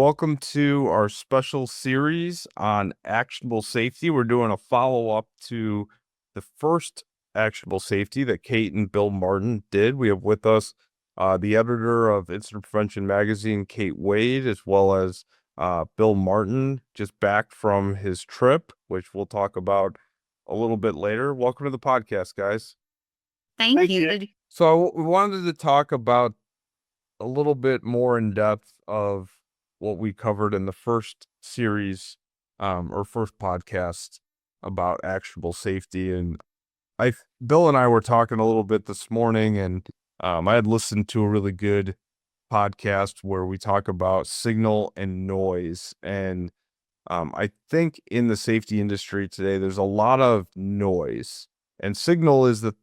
welcome to our special series on actionable safety. We're doing a follow-up to the first actionable safety that Kate and Bill Martin did. We have with us the editor of Incident Prevention Magazine, Kate Wade, as well as Bill Martin, just back from his trip, which we'll talk about a little bit later. Welcome to the podcast, guys. Thank you. So we wanted to talk about a little bit more in depth of what we covered in the first series, or first podcast about actionable safety. And Bill and I were talking a little bit this morning, and I had listened to a really good podcast where we talk about signal and noise. And I think in the safety industry today, there's a lot of noise, and signal is the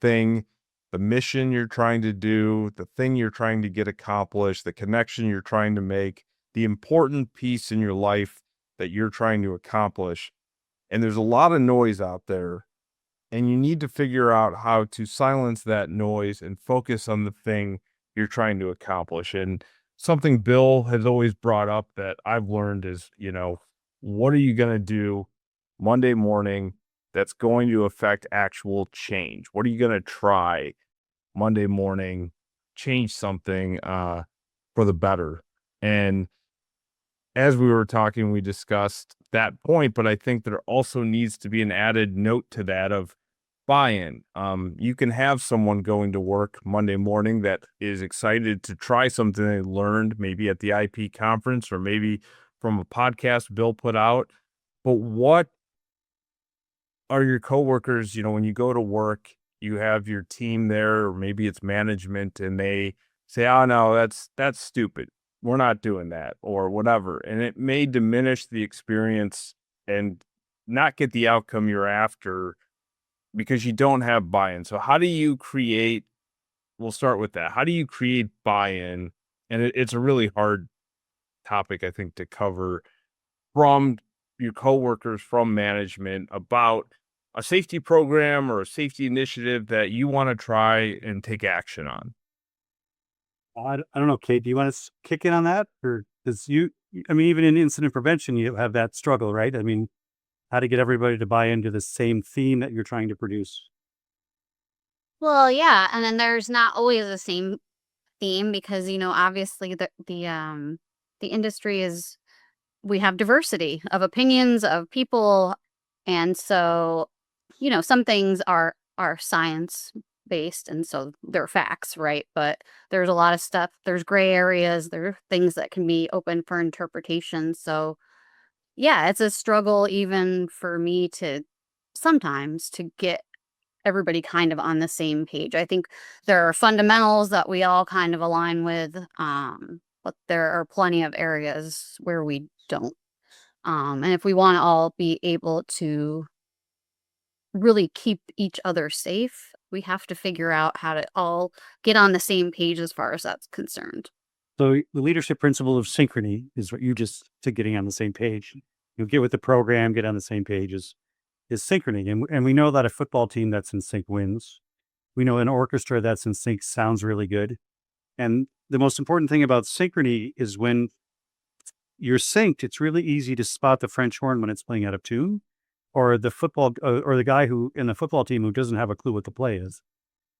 mission you're trying to do, the thing you're trying to get accomplished, the connection you're trying to make, the important piece in your life that you're trying to accomplish. And there's a lot of noise out there, and you need to figure out how to silence that noise and focus on the thing you're trying to accomplish. And something Bill has always brought up that I've learned is, what are you going to do Monday morning that's going to affect actual change? What are you going to try Monday morning, change something for the better? And as we were talking, we discussed that point, but I think there also needs to be an added note to that of buy-in. You can have someone going to work Monday morning that is excited to try something they learned, maybe at the IP conference or maybe from a podcast Bill put out. But what are your coworkers, when you go to work, you have your team there, or maybe it's management, and they say, "Oh no, that's stupid. We're not doing that," or whatever. And it may diminish the experience and not get the outcome you're after because you don't have buy-in. So how do you create, we'll start with that. How do you create buy-in? And it's a really hard topic, I think, to cover from your coworkers, from management, about a safety program or a safety initiative that you want to try and take action on. I don't know, Kate, do you want to kick in on that? Or even in incident prevention, you have that struggle, right? I mean, how to get everybody to buy into the same theme that you're trying to produce. Well, yeah, and then there's not always the same theme because, obviously the industry is, we have diversity of opinions of people, and so, some things are science based, and so they're facts, right? But there's a lot of stuff, there's gray areas, there are things that can be open for interpretation. So yeah, it's a struggle even for me to sometimes to get everybody kind of on the same page. I think there are fundamentals that we all kind of align with, but there are plenty of areas where we don't. And if we want to all be able to really keep each other safe, we have to figure out how to all get on the same page as far as that's concerned. So the leadership principle of synchrony is what you just said, getting on the same page. You get with the program, get on the same page is synchrony. And we know that a football team that's in sync wins. We know an orchestra that's in sync sounds really good. And the most important thing about synchrony is when you're synced, it's really easy to spot the French horn when it's playing out of tune, or the football, or the guy who in the football team who doesn't have a clue what the play is,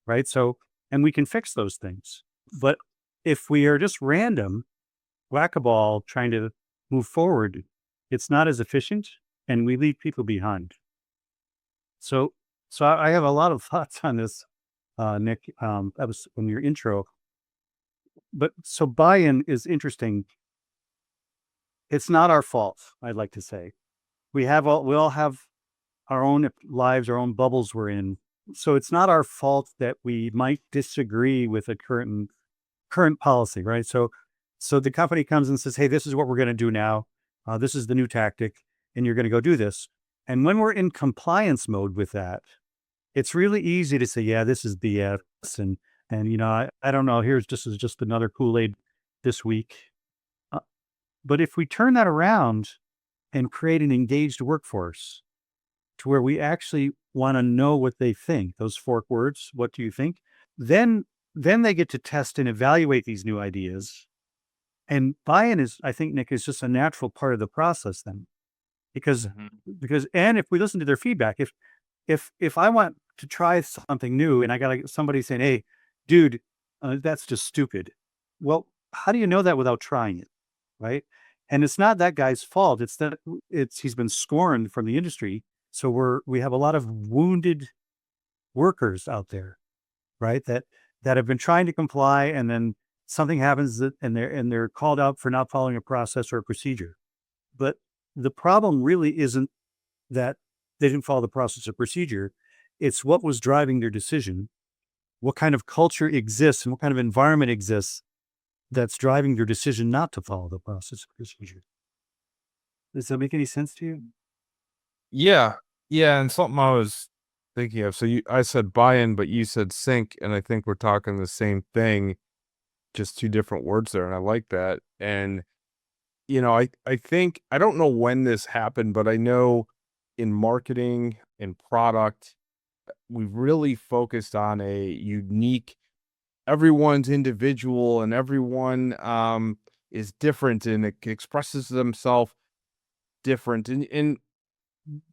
right? So, and we can fix those things. But if we are just random, whack-a-ball trying to move forward, it's not as efficient, and we leave people behind. So I have a lot of thoughts on this, Nick. That was in your intro. But so buy-in is interesting. It's not our fault, I'd like to say. We all have our own lives, our own bubbles we're in. So it's not our fault that we might disagree with a current policy, right? So the company comes and says, "Hey, this is what we're going to do now. This is the new tactic, and you're going to go do this." And when we're in compliance mode with that, it's really easy to say, "Yeah, this is BS," and I don't know. This is just another Kool-Aid this week. But if we turn that around and create an engaged workforce to where we actually want to know what they think, those fork words, what do you think? Then they get to test and evaluate these new ideas. And buy-in is, I think, Nick, is just a natural part of the process then. Because and if we listen to their feedback, if I want to try something new and I got somebody saying, "Hey, dude, that's just stupid." Well, how do you know that without trying it, right? And it's not that guy's fault. It's that he's been scorned from the industry. So we have a lot of wounded workers out there, right? That have been trying to comply, and then something happens and they're called out for not following a process or a procedure. But the problem really isn't that they didn't follow the process or procedure. It's what was driving their decision, what kind of culture exists and what kind of environment exists that's driving their decision not to follow the process or procedure. Does that make any sense to you? Yeah. Yeah, and something I was thinking of, so I said buy-in, but you said sync, and I think we're talking the same thing, just 2 different words there, and I like that. And, I think I don't know when this happened, but I know in marketing and product, we've really focused on a unique, everyone's individual and everyone, is different and it expresses themselves different. And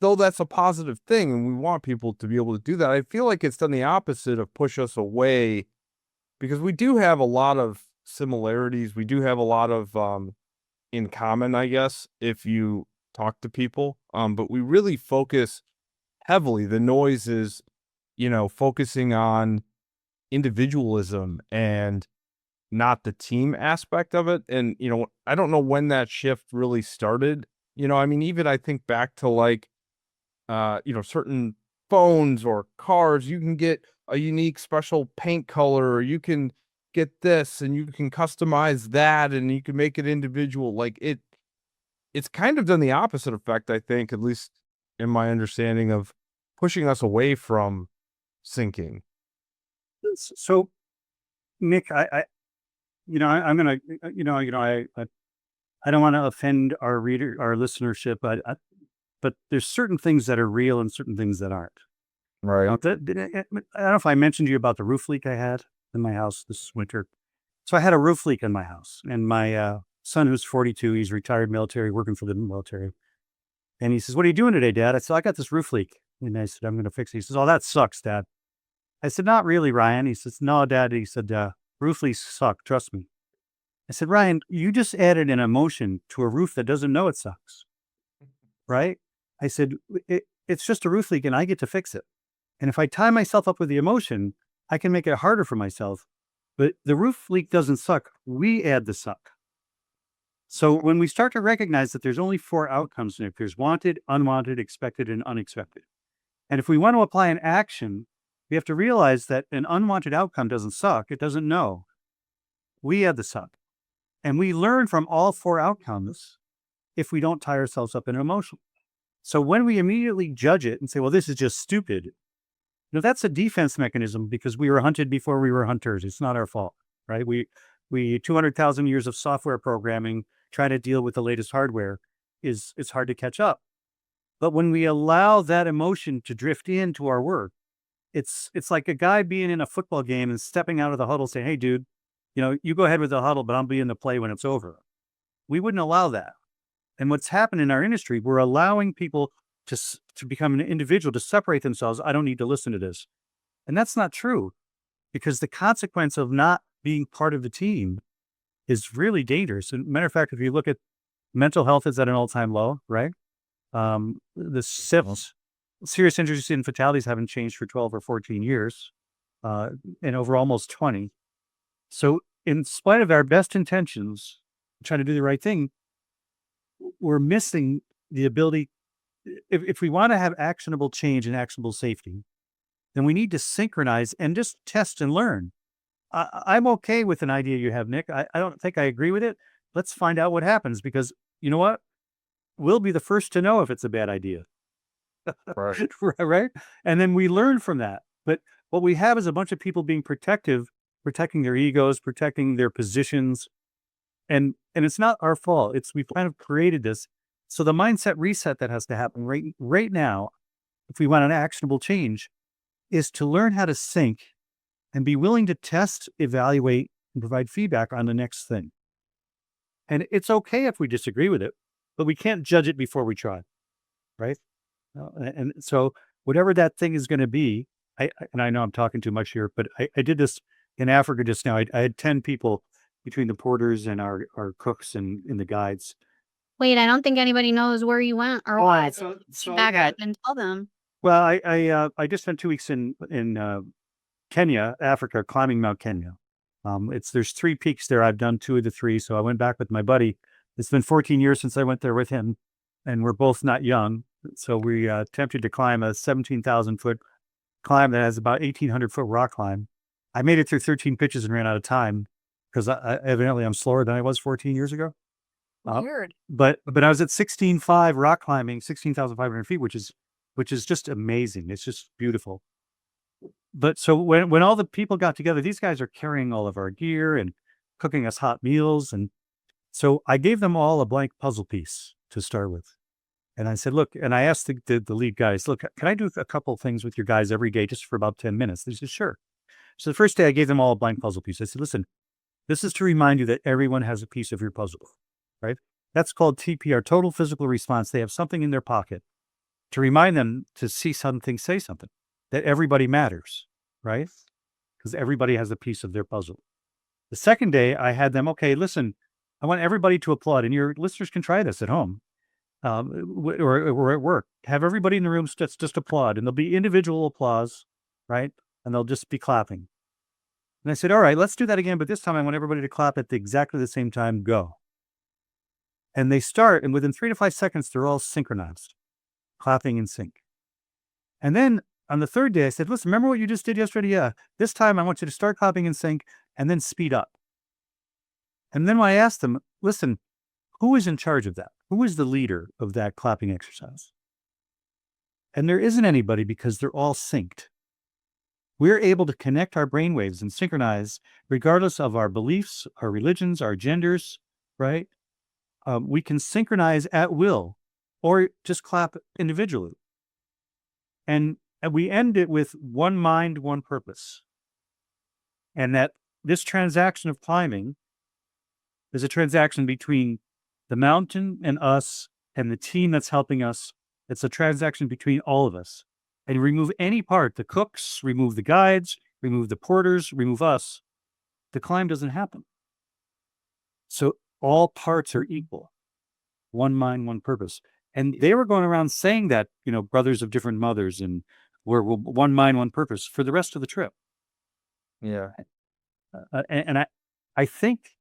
though that's a positive thing and we want people to be able to do that, I feel like it's done the opposite of push us away, because we do have a lot of similarities. We do have a lot of in common, I guess, if you talk to people. But we really focus heavily. The noise is, focusing on individualism and not the team aspect of it. And, I don't know when that shift really started. I mean, even I think back to like, certain phones or cars, you can get a unique special paint color, or you can get this and you can customize that and you can make it individual. Like it's kind of done the opposite effect, I think, at least in my understanding, of pushing us away from syncing. So, Nick, I'm gonna, I don't want to offend our listenership, but there's certain things that are real and certain things that aren't. Right. I don't know if I mentioned to you about the roof leak I had in my house this winter. So I had a roof leak in my house, and my son, who's 42, he's retired military, working for the military. And he says, "What are you doing today, Dad?" I said, "I got this roof leak." And I said, "I'm going to fix it." He says, "Oh, that sucks, Dad." I said, "Not really, Ryan." He says, "No, Dad." He said, "Roof leaks suck. Trust me." I said, "Ryan, you just added an emotion to a roof that doesn't know it sucks, right?" I said, It's just a roof leak and I get to fix it. And if I tie myself up with the emotion, I can make it harder for myself. But the roof leak doesn't suck. We add the suck. So when we start to recognize that there's only 4 outcomes, Nick, there's wanted, unwanted, expected, and unexpected. And if we want to apply an action, we have to realize that an unwanted outcome doesn't suck. It doesn't know. We add the suck. And we learn from all 4 outcomes if we don't tie ourselves up in an emotion. So when we immediately judge it and say, well, this is just stupid, that's a defense mechanism, because we were hunted before we were hunters. It's not our fault, right? We 200,000 years of software programming trying to deal with the latest hardware it's hard to catch up. But when we allow that emotion to drift into our work, it's like a guy being in a football game and stepping out of the huddle saying, "Hey, dude, you go ahead with the huddle, but I'll be in the play when it's over." We wouldn't allow that. And what's happened in our industry, we're allowing people to become an individual, to separate themselves. I don't need to listen to this. And that's not true, because the consequence of not being part of the team is really dangerous. And matter of fact, if you look at mental health, is at an all-time low, right? The SIFs, serious injuries and fatalities, haven't changed for 12 or 14 years, and over almost 20. So in spite of our best intentions, trying to do the right thing, we're missing the ability. If we want to have actionable change and actionable safety, then we need to synchronize and just test and learn. I'm okay with an idea you have, Nick. I don't think I agree with it. Let's find out what happens, because you know what? We'll be the first to know if it's a bad idea. Right. Right? And then we learn from that. But what we have is a bunch of people being protective, protecting their egos, protecting their positions. And it's not our fault. We've kind of created this. So the mindset reset that has to happen right now, if we want an actionable change, is to learn how to sync and be willing to test, evaluate, and provide feedback on the next thing. And it's okay if we disagree with it, but we can't judge it before we try, right? And so whatever that thing is going to be, and I know I'm talking too much here, but I did this in Africa just now. I had 10 people between the porters and our cooks and the guides. Wait, I don't think anybody knows where you went or what. So Back up and tell them. well, I just spent 2 weeks in Kenya, Africa, climbing Mount Kenya. There's 3 peaks there. I've done 2 of the 3, so I went back with my buddy. It's been 14 years since I went there with him, and we're both not young. So we attempted to climb a 17,000 foot climb that has about 1,800 foot rock climb. I made it through 13 pitches and ran out of time because evidently I'm slower than I was 14 years ago. Weird. But I was at 16,500 rock climbing, 16,500 feet, which is just amazing. It's just beautiful. But so when all the people got together, these guys are carrying all of our gear and cooking us hot meals. And so I gave them all a blank puzzle piece to start with. And I said, look, and I asked the lead guys, look, can I do a couple things with your guys every day just for about 10 minutes? They said, sure. So the first day I gave them all a blank puzzle piece. I said, listen, this is to remind you that everyone has a piece of your puzzle, right? That's called TPR, total physical response. They have something in their pocket to remind them to see something, say something, that everybody matters, right? Because everybody has a piece of their puzzle. The second day I had them, okay, listen, I want everybody to applaud, and your listeners can try this at home. Or at work, have everybody in the room just applaud, and there'll be individual applause, right? And they'll just be clapping. And I said, all right, let's do that again. But this time I want everybody to clap at exactly the same time. Go. And they start, and within 3 to 5 seconds, they're all synchronized, clapping in sync. And then on the third day, I said, listen, remember what you just did yesterday? Yeah. This time I want you to start clapping in sync and then speed up. And then I asked them, listen, who is in charge of that? Who is the leader of that clapping exercise? And there isn't anybody because they're all synced. We're able to connect our brainwaves and synchronize regardless of our beliefs, our religions, our genders, right? We can synchronize at will or just clap individually. And we end it with one mind, one purpose. And that this transaction of climbing is a transaction between the mountain and us and the team that's helping us. It's a transaction between all of us. And remove any part, the cooks, remove the guides, remove the porters, remove us, the climb doesn't happen. So all parts are equal. One mind, one purpose. And they were going around saying that, brothers of different mothers, and we're one mind, one purpose for the rest of the trip. Yeah. And I think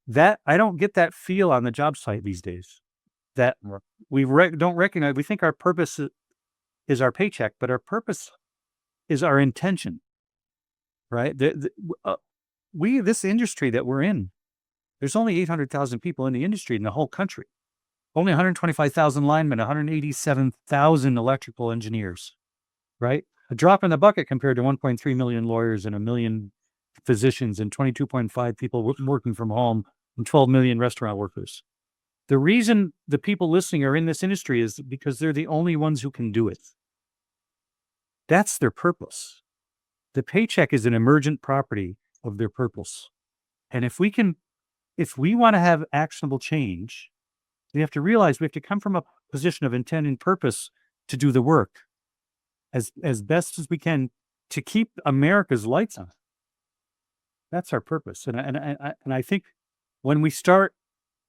that I don't get that feel on the job site these days, that we don't recognize. We think our purpose is our paycheck, but our purpose is our intention, right? This industry that we're in, there's only 800,000 people in the industry in the whole country. Only 125,000 linemen, 187,000 electrical engineers, right? A drop in the bucket compared to 1.3 million lawyers and 1 million physicians and 22.5 people working from home and 12 million restaurant workers. The reason the people listening are in this industry is because they're the only ones who can do it. That's their purpose. The paycheck is an emergent property of their purpose. And if we want to have actionable change, we have to realize we have to come from a position of intent and purpose to do the work as best as we can to keep America's lights on. That's our purpose. And I think when we start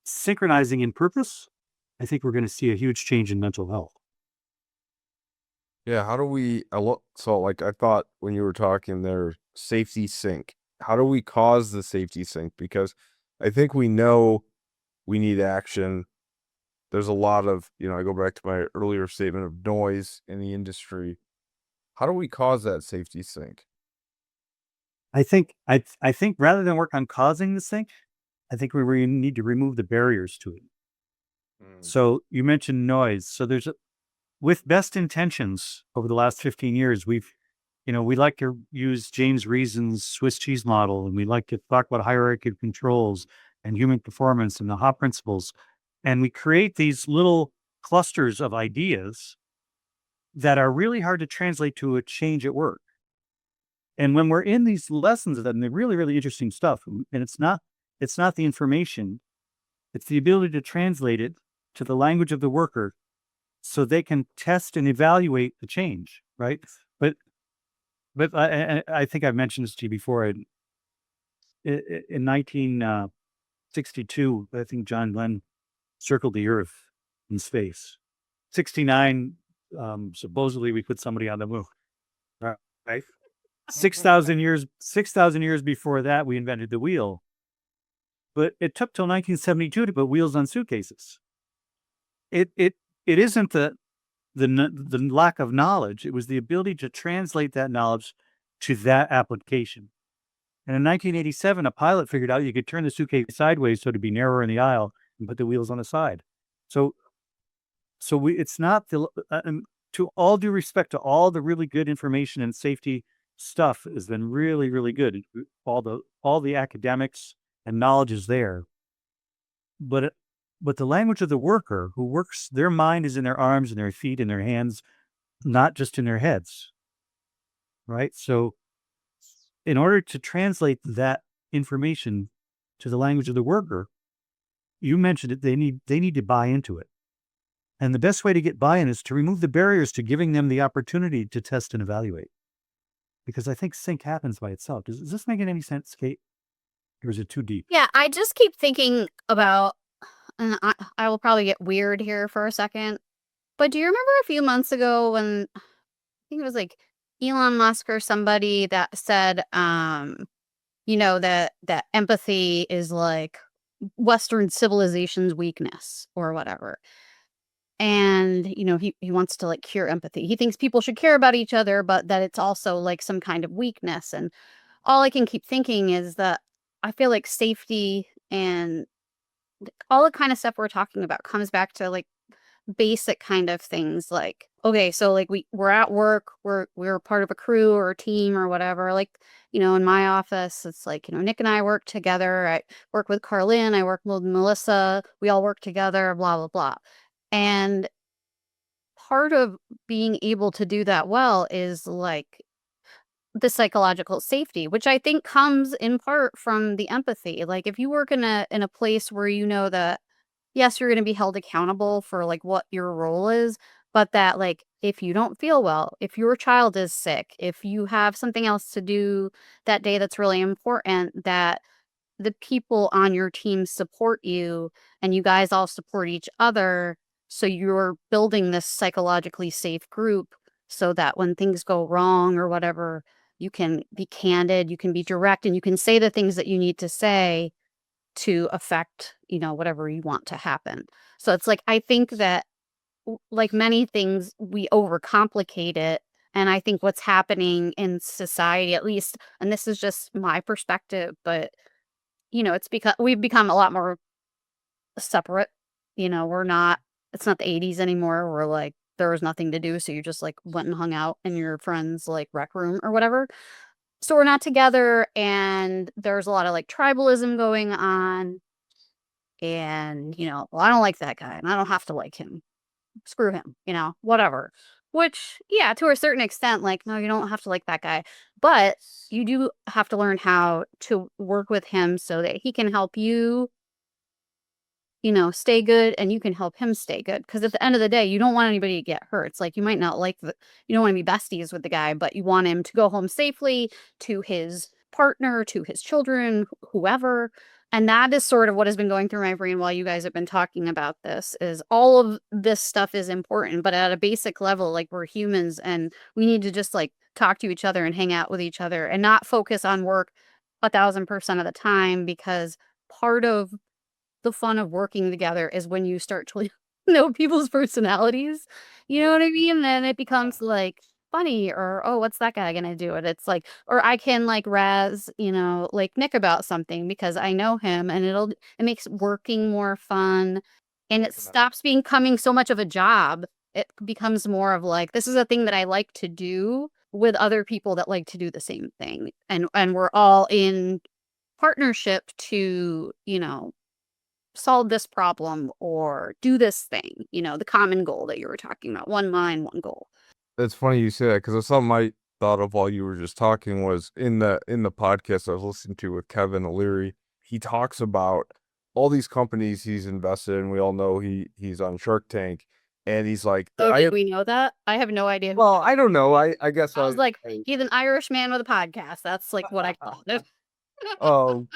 synchronizing in purpose, I think we're going to see a huge change in mental health. Yeah. How do we, so like I thought when you were talking there, safety sync, how do we cause the safety sync? Because I think we know we need action. There's a lot of, I go back to my earlier statement of noise in the industry. How do we cause that safety sync? I think rather than work on causing the sync, I think we need to remove the barriers to it. So you mentioned noise. So with best intentions over the last 15 years, we like to use James Reason's Swiss cheese model, and we like to talk about hierarchy of controls and human performance and the HOP principles. And we create these little clusters of ideas that are really hard to translate to a change at work. And when we're in these lessons, and they're really, really interesting stuff, and it's not the information, It's the ability to translate it to the language of the worker so they can test and evaluate the change, right? But I think I've mentioned this to you before. In 1962, I think John Glenn circled the Earth in space. 69, supposedly we put somebody on the moon. Right? 6,000 years before that, we invented the wheel. But it took till 1972 to put wheels on suitcases. It isn't the lack of knowledge. It was the ability to translate that knowledge to that application. And in 1987, a pilot figured out you could turn the suitcase sideways so to be narrower in the aisle and put the wheels on the side. So it's not to all due respect to all the really good information and safety stuff has been really, really good. All the academics and knowledge is there. But the language of the worker who works, their mind is in their arms and their feet and their hands, not just in their heads. Right? So in order to translate that information to the language of the worker, you mentioned it, they need to buy into it. And the best way to get buy-in is to remove the barriers to giving them the opportunity to test and evaluate. Because I think sync happens by itself. Is this making any sense, Kate? Or is it too deep? Yeah, I just keep thinking about, and I will probably get weird here for a second, but do you remember a few months ago when, I think it was like Elon Musk or somebody that said, that empathy is like Western civilization's weakness or whatever. And, he wants to like cure empathy. He thinks people should care about each other, but that it's also like some kind of weakness. And all I can keep thinking is that I feel like safety and all the kind of stuff we're talking about comes back to like basic kind of things, like, okay, so like we're at work, we're part of a crew or a team or whatever. Like, in my office, it's like, Nick and I work together. I work with Carlin, I work with Melissa, we all work together, blah, blah, blah. And part of being able to do that well is like the psychological safety, which I think comes in part from the empathy. Like if you work in a place where that yes, you're going to be held accountable for like what your role is, but that like if you don't feel well, if your child is sick, if you have something else to do that day that's really important, that the people on your team support you and you guys all support each other. So you're building this psychologically safe group so that when things go wrong or whatever, you can be candid, you can be direct, and you can say the things that you need to say to affect, whatever you want to happen. So it's like, I think that like many things, we overcomplicate it. And I think what's happening in society, at least, and this is just my perspective, but it's because we've become a lot more separate. It's not the 80s anymore where like there was nothing to do. So you just like went and hung out in your friend's like rec room or whatever. So we're not together and there's a lot of like tribalism going on. And, well, I don't like that guy and I don't have to like him. Screw him, whatever. Which, yeah, to a certain extent, like, no, you don't have to like that guy. But you do have to learn how to work with him so that he can help you, stay good and you can help him stay good. Because at the end of the day, you don't want anybody to get hurt. It's like you might not you don't want to be besties with the guy, but you want him to go home safely to his partner, to his children, whoever. And that is sort of what has been going through my brain while you guys have been talking about this, is all of this stuff is important, but at a basic level, like we're humans and we need to just like talk to each other and hang out with each other and not focus on work 1,000% of the time, because part of the fun of working together is when you start to know people's personalities. You know what I mean? And then it becomes like funny, or oh, what's that guy gonna do? And it's like, or I can like razz, like Nick about something because I know him, and it makes working more fun, and it stops becoming so much of a job. It becomes more of like, this is a thing that I like to do with other people that like to do the same thing, and we're all in partnership to solve this problem or do this thing, the common goal that you were talking about, one mind, one goal. It's funny you say that because something I thought of while you were just talking was in the podcast I was listening to with Kevin O'Leary. He talks about all these companies he's invested in. We all know he's on Shark Tank, and he's like, Oh, I did have, we know that? I have no idea. well, I don't know. I guess I was like, I he's an Irish man with a podcast. That's like what I call it. um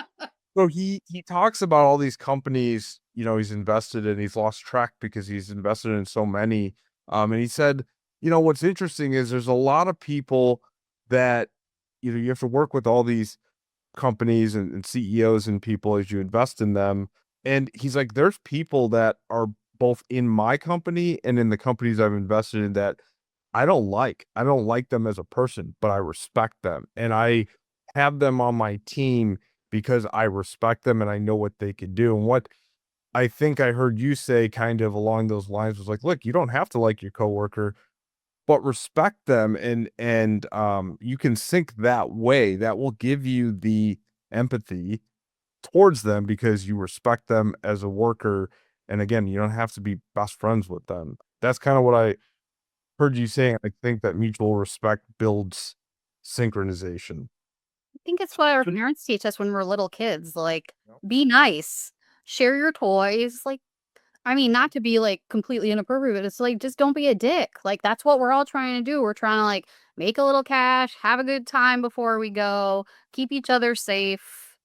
so he talks about all these companies, he's invested in. He's lost track because he's invested in so many. And he said, what's interesting is there's a lot of people that you have to work with all these companies and CEOs and people as you invest in them. And he's like, there's people that are both in my company and in the companies I've invested in that I don't like. I don't like them as a person, but I respect them. And I have them on my team because I respect them and I know what they can do. And what I think I heard you say kind of along those lines was like, look, you don't have to like your coworker, but respect them, and you can sync that way. That will give you the empathy towards them because you respect them as a worker. And again, you don't have to be best friends with them. That's kind of what I heard you saying. I think that mutual respect builds synchronization. I think it's what our parents teach us when we're little kids. Like, be nice, share your toys. Like, I mean, not to be like completely inappropriate, but it's like, just don't be a dick. Like, that's what we're all trying to do. We're trying to like make a little cash, have a good time before we go, keep each other safe.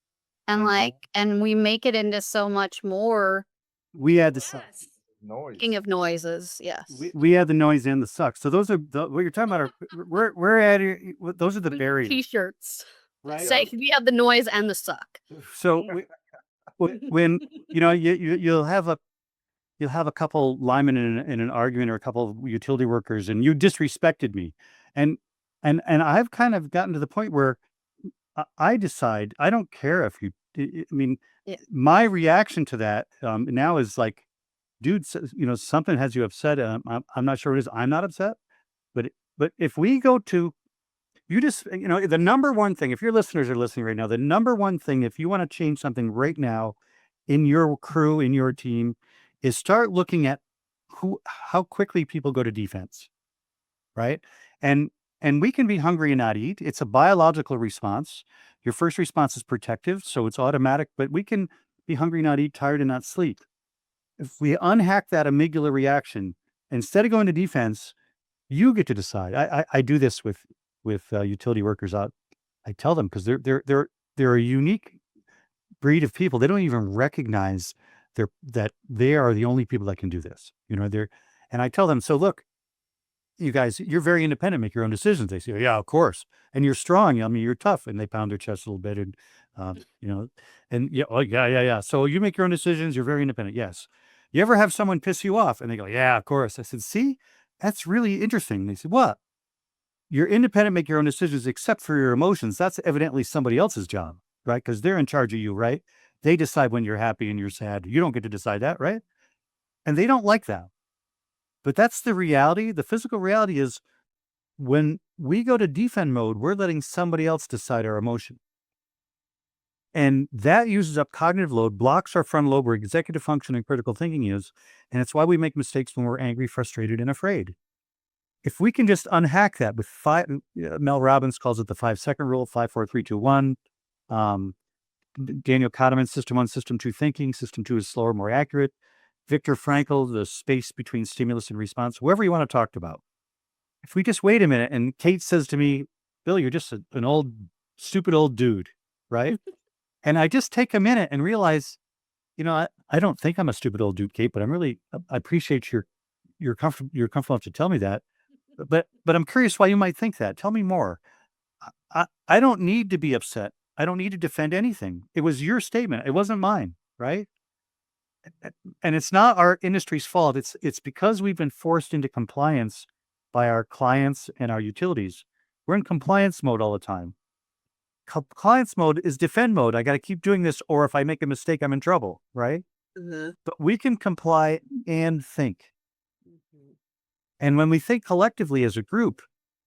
And and we make it into so much more. We had the sucks. Noise. Speaking of noises, yes. We had the noise and the sucks. So those are what you're talking about. We're at those are the barriers. T-shirts. Right. Say we have the noise and the suck. So when you'll have a couple linemen in an argument or a couple of utility workers, and you disrespected me, and I've kind of gotten to the point where I decide I don't care if you. I mean, my reaction to that now is like, dude, something has you upset. I'm not sure what it is. I'm not upset, but if we go to you just, the number one thing, if your listeners are listening right now, the number one thing, if you want to change something right now in your crew, in your team, is start looking at how quickly people go to defense, right? And we can be hungry and not eat. It's a biological response. Your first response is protective, so it's automatic, but we can be hungry, not eat, tired, and not sleep. If we unhack that amygdala reaction, instead of going to defense, you get to decide. I do this with utility workers out. I tell them, because they're a unique breed of people. They don't even recognize that they are the only people that can do this. And I tell them, so look, you guys, you're very independent, make your own decisions. They say, yeah, of course. And you're strong. I mean, you're tough. And they pound their chest a little bit, and and yeah, oh, yeah. So you make your own decisions. You're very independent. Yes. You ever have someone piss you off? And they go, yeah, of course. I said, see, that's really interesting. They said, what? You're independent, make your own decisions, except for your emotions. That's evidently somebody else's job, right? Because they're in charge of you, right? They decide when you're happy and you're sad. You don't get to decide that, right? And they don't like that. But that's the reality. The physical reality is when we go to defend mode, we're letting somebody else decide our emotion. And that uses up cognitive load, blocks our frontal lobe where executive function and critical thinking is. And it's why we make mistakes when we're angry, frustrated, and afraid. If we can just unhack that with Mel Robbins calls it the 5-second rule, 5, 4, 3, 2, 1. Daniel Kahneman, System 1, System 2 thinking. System 2 is slower, more accurate. Viktor Frankl, the space between stimulus and response, whoever you want to talk about. If we just wait a minute, and Kate says to me, Bill, you're just an old, stupid old dude, right? And I just take a minute and realize, I don't think I'm a stupid old dude, Kate, but I appreciate you're comfortable enough to tell me that. But I'm curious why you might think that. Tell me more. I don't need to be upset. I don't need to defend anything. It was your statement. It wasn't mine, right? And it's not our industry's fault. It's because we've been forced into compliance by our clients and our utilities. We're in compliance mode all the time. Compliance mode is defend mode. I got to keep doing this, or if I make a mistake, I'm in trouble, right? Mm-hmm. But we can comply and think. Mm-hmm. And when we think collectively as a group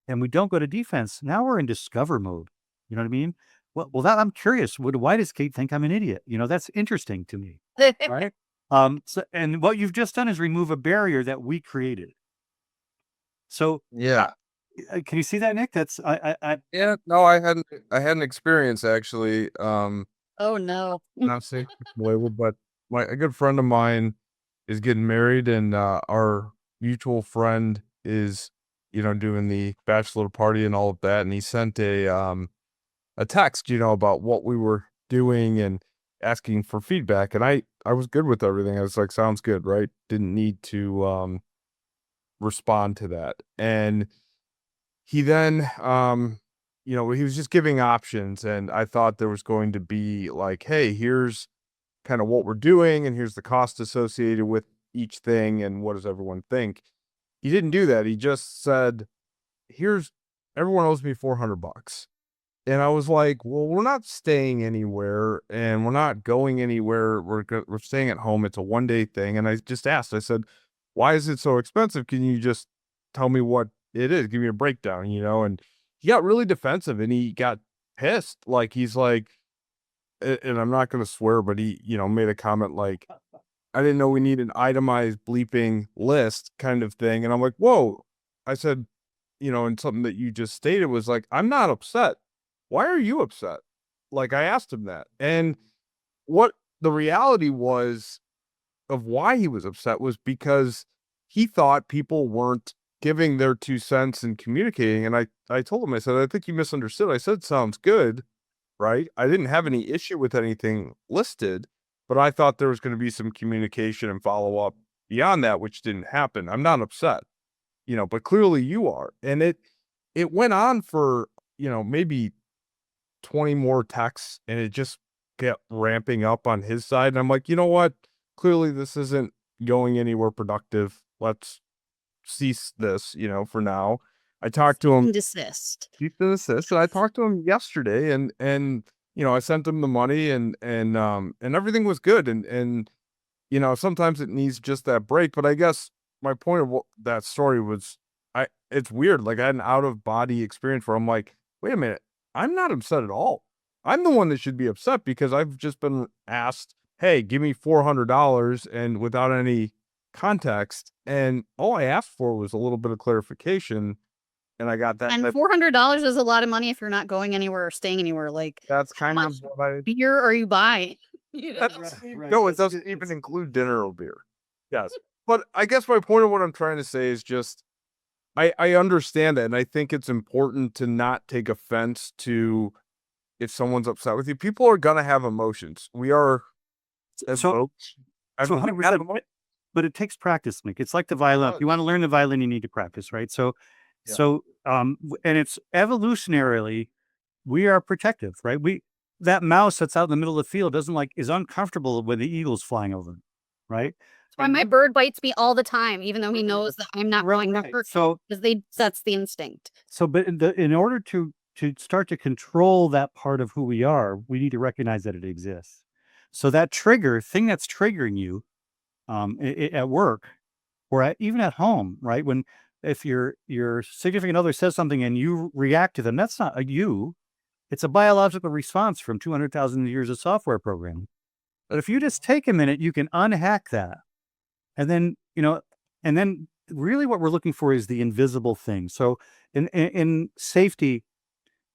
and we don't go to defense, now we're in discover mode. You know what I mean? Well, that I'm curious. Why does Kate think I'm an idiot? That's interesting to me, right? And what you've just done is remove a barrier that we created. So yeah. Can you see that, Nick? That's yeah. No, I had an experience actually. Oh no. Not saying but a good friend of mine is getting married, and our mutual friend is, doing the bachelor party and all of that, and he sent a text, about what we were doing and asking for feedback, and I was good with everything. I was like, sounds good, right? Didn't need to respond to that. And he then he was just giving options, and I thought there was going to be like, hey, here's kind of what we're doing, and here's the cost associated with each thing, and what does everyone think. He didn't do that. He just said, here's everyone owes me $400. And I was like, well, we're not staying anywhere, and we're not going anywhere. We're staying at home. It's a 1-day thing. And I just asked, I said, why is it so expensive? Can you just tell me what it is? Give me a breakdown, and he got really defensive, and he got pissed. Like, he's like, and I'm not going to swear, but he, made a comment like, I didn't know we need an itemized bleeping list kind of thing. And I'm like, whoa. I said, and something that you just stated was like, I'm not upset. Why are you upset? Like, I asked him that. And what the reality was of why he was upset was because he thought people weren't giving their 2 cents and communicating. And I told him, I said, I think you misunderstood. I said, sounds good, right? I didn't have any issue with anything listed, but I thought there was going to be some communication and follow up beyond that, which didn't happen. I'm not upset, but clearly you are. And it went on for, maybe 20 more texts, and it just kept ramping up on his side. And I'm like, you know what? Clearly this isn't going anywhere productive. Let's cease this, for now. I talked to him. Desist. Cease and desist. And I talked to him yesterday, and I sent him the money, and everything was good. And sometimes it needs just that break. But I guess my point of that story was, it's weird. Like, I had an out of body experience where I'm like, wait a minute. I'm not upset at all. I'm the one that should be upset because I've just been asked, hey, give me $400, and without any context. And all I asked for was a little bit of clarification, and I got that. And $400 is a lot of money if you're not going anywhere or staying anywhere. Like, That's kind of what beer are you buying? No, it doesn't even include dinner or beer. Yes. But I guess my point of what I'm trying to say is just, I understand that, and I think it's important to not take offense to if someone's upset with you. People are gonna have emotions. We are as folks. So 100%, but it takes practice, Nick. It's like the violin. If you want to learn the violin, you need to practice, right? So, and it's evolutionarily, we are protective, right? That mouse that's out in the middle of the field is uncomfortable when the eagle's flying over, right? That's why my bird bites me all the time, even though he knows that I'm not going to hurt. So, because that's the instinct. So, but in order to start to control that part of who we are, we need to recognize that it exists. So that thing that's triggering you, at work or even at home, right? If your significant other says something and you react to them, that's not a you. It's a biological response from 200,000 years of software programming. But if you just take a minute, you can unhack that. And then, really what we're looking for is the invisible thing. So in safety,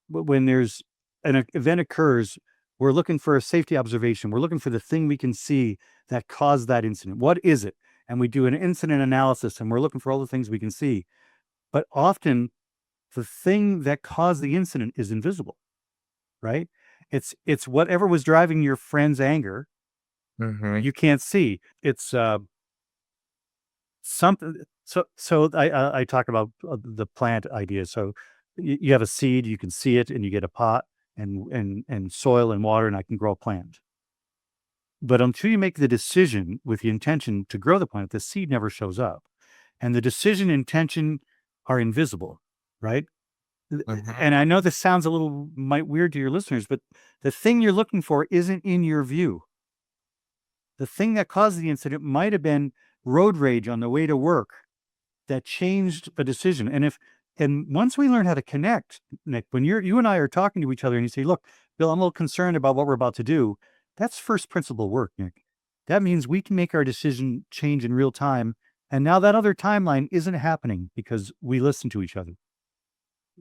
when there's an event occurs, we're looking for a safety observation. We're looking for the thing we can see that caused that incident. What is it? And we do an incident analysis, and we're looking for all the things we can see. But often the thing that caused the incident is invisible, right? It's whatever was driving your friend's anger. Mm-hmm. You can't see. It's something. So I talk about the plant idea. So you have a seed, you can see it, and you get a pot and soil and water, and I can grow a plant. But until you make the decision with the intention to grow the plant, the seed never shows up. And the decision intention are invisible, right? Mm-hmm. And I know this sounds a little weird to your listeners, but the thing you're looking for isn't in your view. The thing that caused the incident might have been road rage on the way to work that changed a decision. And once we learn how to connect, Nick, when you and I are talking to each other and you say, look, Bill, I'm a little concerned about what we're about to do. That's first principle work, Nick. That means we can make our decision change in real time. And now that other timeline isn't happening because we listen to each other.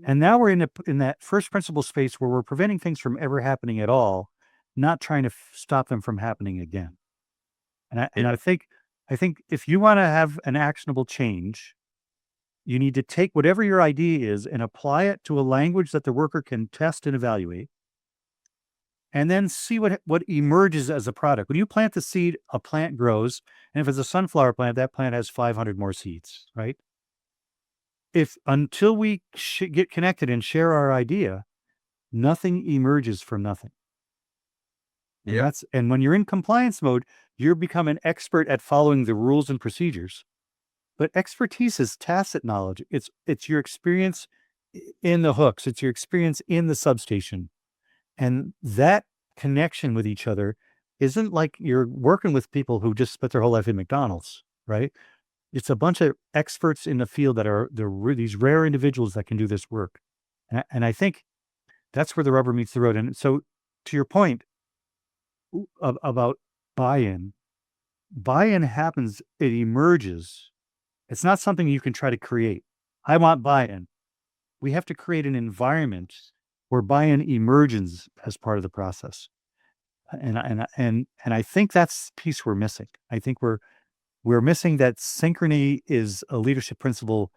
And now we're in that first principle space where we're preventing things from ever happening at all, not trying to stop them from happening again. And I think if you want to have an actionable change, you need to take whatever your idea is and apply it to a language that the worker can test and evaluate, and then see what emerges as a product. When you plant the seed, a plant grows, and if it's a sunflower plant, that plant has 500 more seeds, right? Until we get connected and share our idea, nothing emerges from nothing. And when you're in compliance mode, you're become an expert at following the rules and procedures. But expertise is tacit knowledge. It's your experience in the hooks. It's your experience in the substation. And that connection with each other isn't like you're working with people who just spent their whole life in McDonald's, right? It's a bunch of experts in the field that are these rare individuals that can do this work. And I think that's where the rubber meets the road. And so to your point about buy-in happens, it emerges. It's not something you can try to create. I want buy-in. We have to create an environment where buy-in emerges as part of the process. And I think that's the piece we're missing. I think we're missing that synchrony is a leadership principle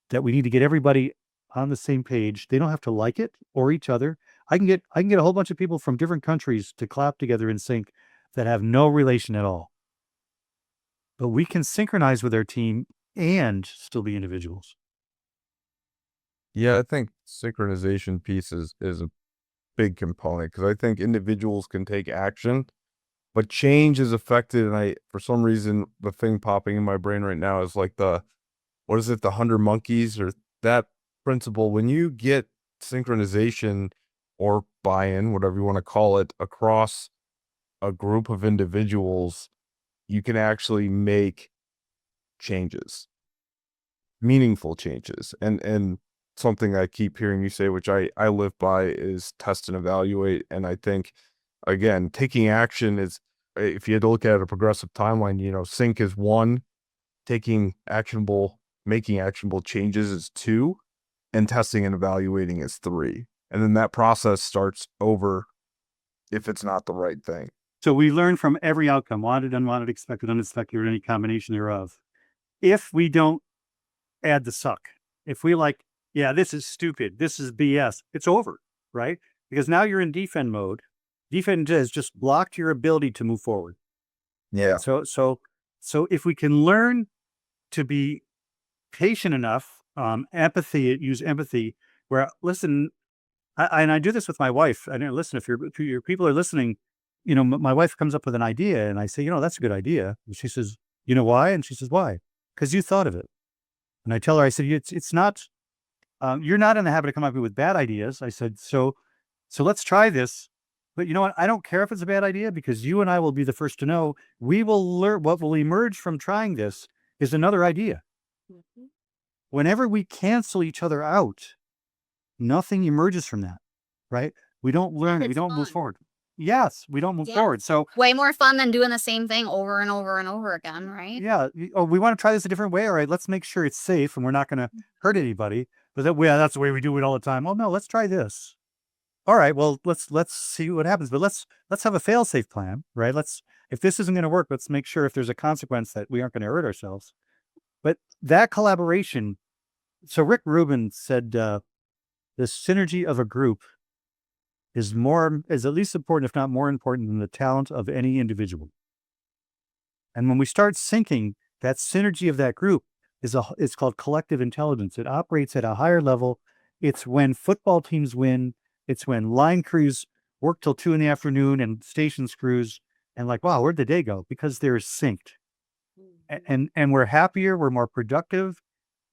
that we need to get everybody on the same page. They don't have to like it or each other. I can get a whole bunch of people from different countries to clap together in sync that have no relation at all. But we can synchronize with our team and still be individuals. Yeah, I think synchronization piece is a big component, because I think individuals can take action, but change is affected. And for some reason, the thing popping in my brain right now is like the 100 monkeys, or that principle. When you get synchronization or buy-in, whatever you want to call it, across a group of individuals, you can actually make changes, meaningful changes. And something I keep hearing you say, which I live by, is test and evaluate. And I think, again, taking action is, if you had to look at a progressive timeline, sync is 1, making actionable changes is 2, and testing and evaluating is 3. And then that process starts over if it's not the right thing. So we learn from every outcome: wanted, unwanted, expected, unexpected, or any combination thereof. If we don't add the suck, if we this is stupid, this is BS, it's over, right? Because now you're in defend mode. Defend has just blocked your ability to move forward. Yeah. So if we can learn to be patient enough, use empathy, where, listen, I do this with my wife. I know, listen, if your people are listening, my wife comes up with an idea and I say, that's a good idea. And she says, you know why? And she says, why? Because you thought of it. And I tell her, I said, it's not, you're not in the habit of coming up with bad ideas. I said, so let's try this. But you know what? I don't care if it's a bad idea, because you and I will be the first to know. We will learn. What will emerge from trying this is another idea. Mm-hmm. Whenever we cancel each other out, nothing emerges from that, right? We don't learn. We don't move forward. Yes, we don't move forward. So way more fun than doing the same thing over and over and over again, right? Yeah. Oh, we want to try this a different way. All right, let's make sure it's safe and we're not going to hurt anybody. But that's the way we do it all the time. Oh no, let's try this. All right, well, let's see what happens. But let's have a fail-safe plan, right? If this isn't going to work, let's make sure if there's a consequence that we aren't going to hurt ourselves. But that collaboration. So Rick Rubin said, the synergy of a group is at least important, if not more important, than the talent of any individual. And when we start syncing, that synergy of that group it's called collective intelligence. It operates at a higher level. It's when football teams win. It's when line crews work till 2 p.m. and stations crews and wow, where'd the day go? Because they're synced. And we're happier, we're more productive,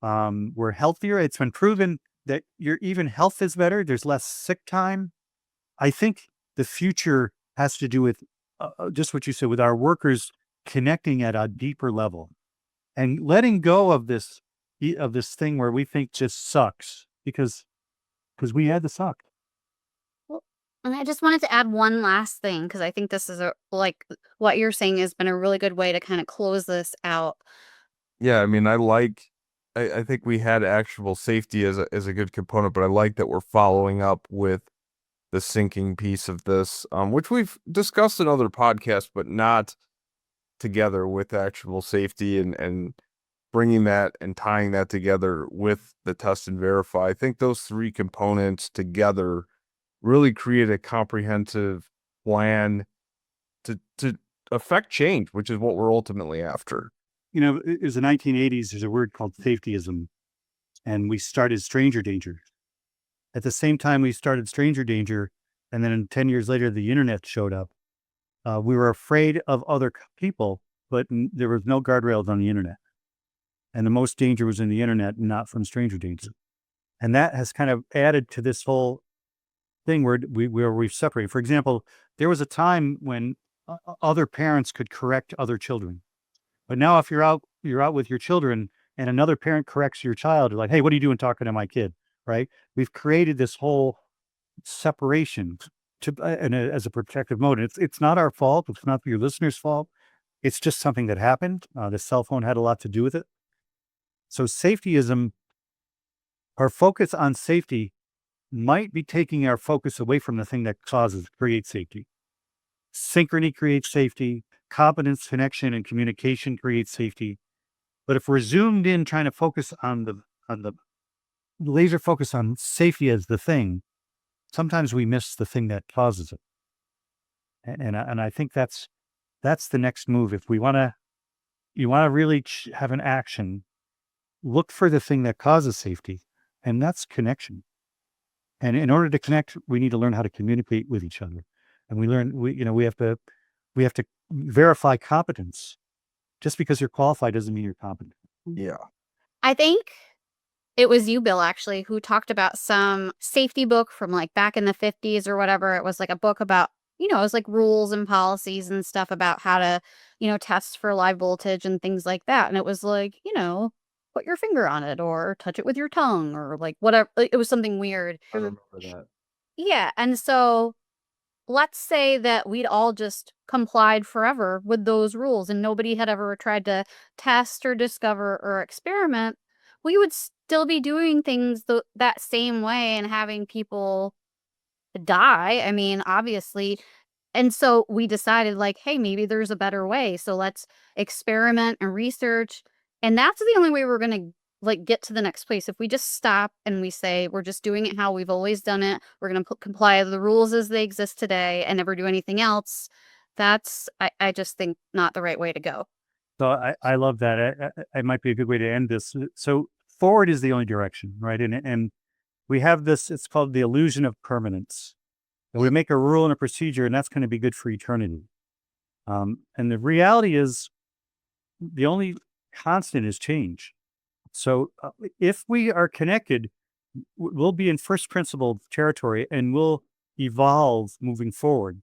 we're healthier. It's been proven that your even health is better. There's less sick time. I think the future has to do with just what you said, with our workers connecting at a deeper level and letting go of this thing where we think just sucks because we had the suck. Well, and I just wanted to add one last thing, because I think this is what you're saying has been a really good way to kind of close this out. Yeah, I mean, I think we had actionable safety as a good component, but I like that we're following up with the syncing piece of this, which we've discussed in other podcasts, but not together with actionable safety and bringing that and tying that together with the test and verify. I think those three components together really create a comprehensive plan to affect change, which is what we're ultimately after. You know, it was the 1980s. There's a word called safetyism, and we started stranger danger. At the same time we started stranger danger, and then 10 years later, the internet showed up. We were afraid of other people, but there was no guardrails on the internet. And the most danger was in the internet, not from stranger danger. And that has kind of added to this whole thing where we've separated. For example, there was a time when other parents could correct other children. But now if you're out with your children and another parent corrects your child, you're like, hey, what are you doing talking to my kid? Right? We've created this whole separation as a protective mode. It's not our fault. It's not your listener's fault. It's just something that happened. The cell phone had a lot to do with it. So safetyism, our focus on safety might be taking our focus away from the thing that creates safety. Synchrony creates safety. Competence, connection, and communication creates safety. But if we're zoomed in trying to focus on the laser focus on safety as the thing, sometimes we miss the thing that causes it. And I think that's the next move. If you want to really have an action, look for the thing that causes safety, and that's connection. And in order to connect, we need to learn how to communicate with each other. And we have to verify competence. Just because you're qualified doesn't mean you're competent. Yeah. I think it was you, Bill, actually, who talked about some safety book from like back in the 50s or whatever. It was like a book about, it was like rules and policies and stuff about how to, test for live voltage and things like that. And it was like, put your finger on it or touch it with your tongue or like whatever. It was something weird. I remember that. Yeah. And so let's say that we'd all just complied forever with those rules and nobody had ever tried to test or discover or experiment. We would still be doing things that same way and having people die. I mean, obviously. And so we decided like, hey, maybe there's a better way. So let's experiment and research. And that's the only way we're going to like get to the next place. If we just stop and we say, we're just doing it how we've always done it. We're going to comply with the rules as they exist today and never do anything else. That's, I just think not the right way to go. So I love that. It might be a good way to end this. So forward is the only direction, right? And we have this, it's called the illusion of permanence. And we make a rule and a procedure, and that's going to be good for eternity. And the reality is the only constant is change. So if we are connected, we'll be in first principle territory and we'll evolve moving forward.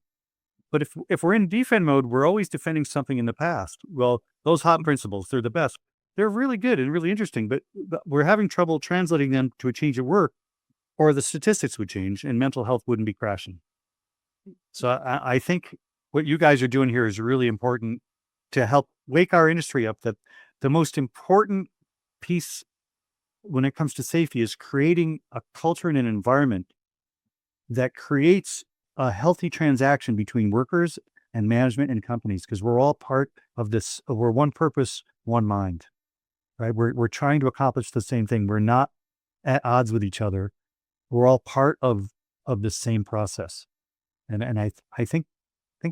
But if we're in defend mode, we're always defending something in the past. Well, those hot principles, they're the best. They're really good and really interesting, but we're having trouble translating them to a change at work, or the statistics would change and mental health wouldn't be crashing. So I think what you guys are doing here is really important to help wake our industry up that the most important piece when it comes to safety is creating a culture and an environment that creates a healthy transaction between workers and management and companies, because we're all part of this. We're one purpose, one mind, right? We're trying to accomplish the same thing. We're not at odds with each other. We're all part of the same process. And I think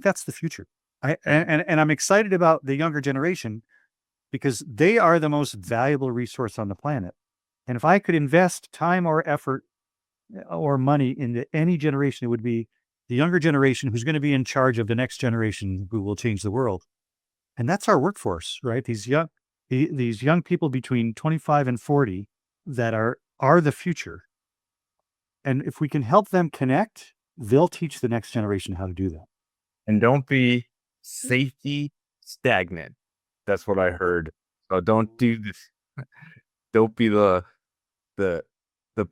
that's the future. And I'm excited about the younger generation because they are the most valuable resource on the planet. And if I could invest time or effort or money into any generation, it would be the younger generation who's going to be in charge of the next generation who will change the world. And that's our workforce, right? These young people between 25 and 40 that are the future. And if we can help them connect, they'll teach the next generation how to do that. And don't be safety stagnant. That's what I heard. So don't do this. Don't be the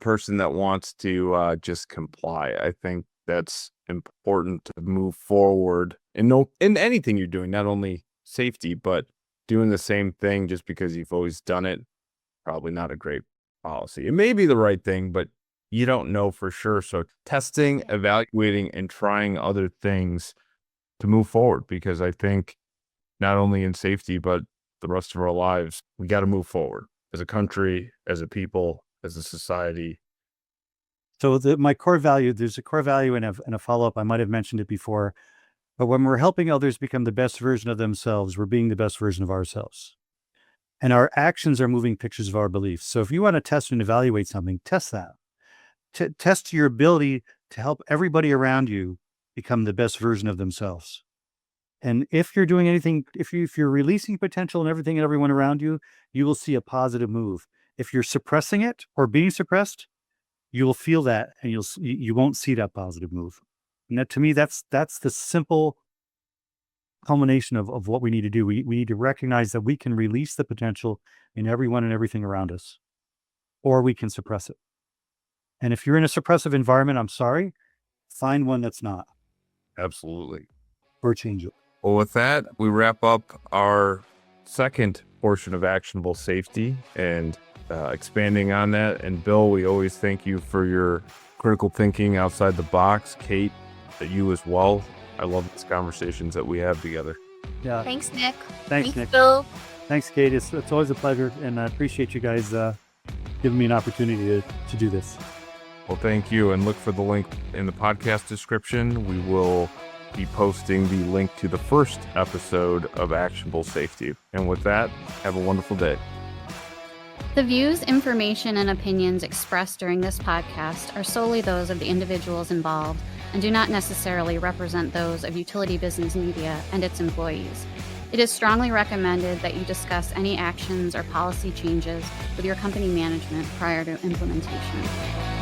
person that wants to just comply. I think that's important to move forward in anything you're doing, not only safety, but doing the same thing just because you've always done it. Probably not a great policy. It may be the right thing, but you don't know for sure. So testing, evaluating, and trying other things to move forward, because I think not only in safety, but the rest of our lives. We got to move forward as a country, as a people, as a society. So my core value, there's a core value and a follow-up. I might have mentioned it before, but when we're helping others become the best version of themselves, we're being the best version of ourselves. And our actions are moving pictures of our beliefs. So if you want to test and evaluate something, test that. Test your ability to help everybody around you become the best version of themselves. And if you're doing anything, if you're releasing potential in everything and everyone around you, you will see a positive move. If you're suppressing it or being suppressed, you will feel that, and you won't see that positive move. And that, to me, that's the simple culmination of what we need to do. We need to recognize that we can release the potential in everyone and everything around us, or we can suppress it. And if you're in a suppressive environment, I'm sorry, find one that's not, Absolutely. or change it. Well, with that, we wrap up our second portion of Actionable Safety and expanding on that. And Bill, we always thank you for your critical thinking outside the box. Kate, you as well. I love these conversations that we have together. Yeah. Thanks, Nick. Thanks, Nick. Bill. Thanks, Kate. It's always a pleasure, and I appreciate you guys giving me an opportunity to do this. Well, thank you. And look for the link in the podcast description. We will be posting the link to the first episode of Actionable Safety. And with that, have a wonderful day. The views, information, and opinions expressed during this podcast are solely those of the individuals involved and do not necessarily represent those of Utility Business Media and its employees. It is strongly recommended that you discuss any actions or policy changes with your company management prior to implementation.